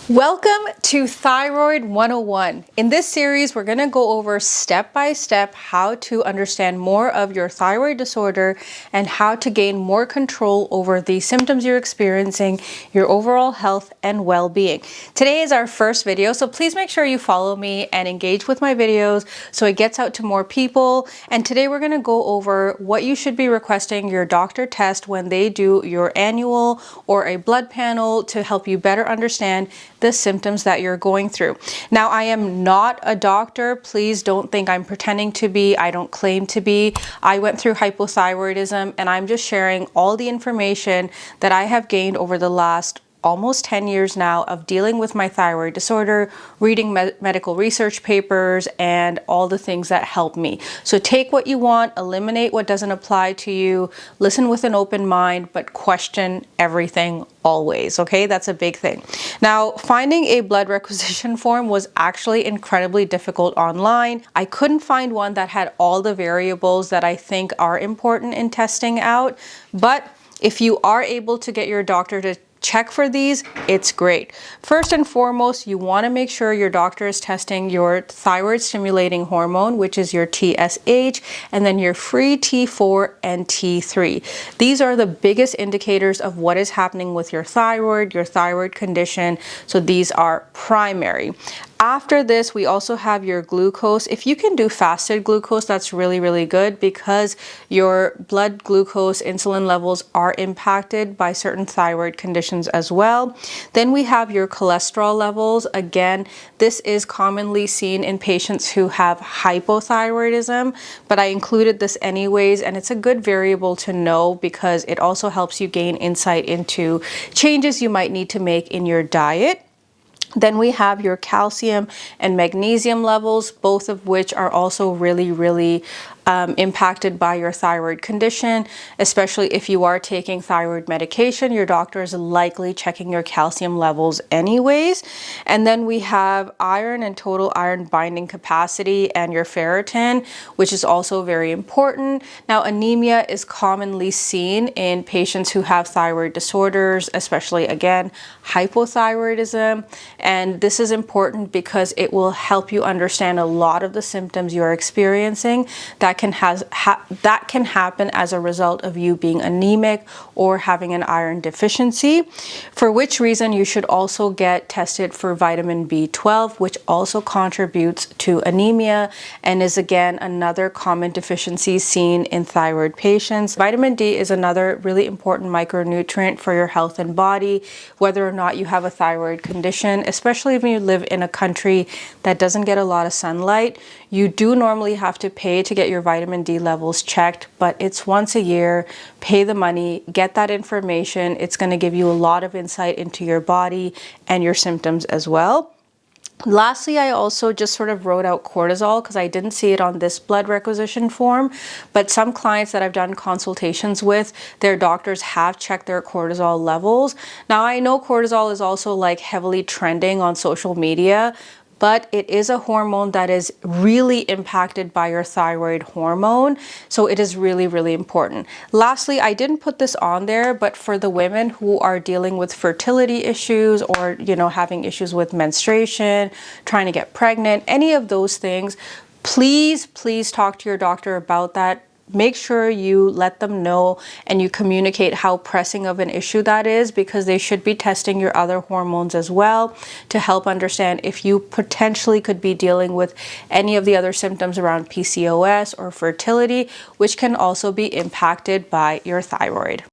Welcome to Thyroid 101. In this series, we're going to go over step by step how to understand more of your thyroid disorder and how to gain more control over the symptoms you're experiencing, your overall health and well-being. Today is our first video, so please make sure you follow me and engage with my videos so it gets out to more people. And today we're going to go over what you should be requesting your doctor test when they do your annual or a blood panel to help you better understand the symptoms that you're going through. Now, I am not a doctor. Please don't think I'm pretending to be. I don't claim to be. I went through hypothyroidism and I'm just sharing all the information that I have gained over the last almost 10 years now of dealing with my thyroid disorder, reading medical research papers, and all the things that help me. So take what you want, eliminate what doesn't apply to you, listen with an open mind, but question everything always, okay? That's a big thing. Now, finding a blood requisition form was actually incredibly difficult online. I couldn't find one that had all the variables that I think are important in testing out, but if you are able to get your doctor to check for these, it's great. First and foremost, you want to make sure your doctor is testing your thyroid stimulating hormone, which is your TSH, and then your free T4 and T3. These are the biggest indicators of what is happening with your thyroid condition. So these are primary. After this, we also have your glucose. If you can do fasted glucose, that's really, really good because your blood glucose insulin levels are impacted by certain thyroid conditions as well. Then we have your cholesterol levels. Again, this is commonly seen in patients who have hypothyroidism, but I included this anyways, and it's a good variable to know because it also helps you gain insight into changes you might need to make in your diet. Then we have your calcium and magnesium levels, both of which are also really impacted by your thyroid condition, especially if you are taking thyroid medication. Your doctor is likely checking your calcium levels anyways. And then we have iron and total iron binding capacity and your ferritin, which is also very important. Now, anemia is commonly seen in patients who have thyroid disorders, especially again, hypothyroidism. And this is important because it will help you understand a lot of the symptoms you're experiencing that can happen as a result of you being anemic or having an iron deficiency, for which reason you should also get tested for vitamin B12, which also contributes to anemia and is again another common deficiency seen in thyroid patients. Vitamin D is another really important micronutrient for your health and body, whether or not you have a thyroid condition, especially if you live in a country that doesn't get a lot of sunlight. You do normally have to pay to get your vitamin D levels checked, but it's once a year. Pay the money, get that information. It's going to give you a lot of insight into your body and your symptoms as well. Lastly, I also just sort of wrote out cortisol because I didn't see it on this blood requisition form, but some clients that I've done consultations with, their doctors have checked their cortisol levels. Now, I know cortisol is also like heavily trending on social media, but it is a hormone that is really impacted by your thyroid hormone. So it is really important. Lastly, I didn't put this on there, but for the women who are dealing with fertility issues or, having issues with menstruation, trying to get pregnant, any of those things, please talk to your doctor about that. Make sure you let them know and you communicate how pressing of an issue that is, because they should be testing your other hormones as well to help understand if you potentially could be dealing with any of the other symptoms around PCOS or fertility, which can also be impacted by your thyroid.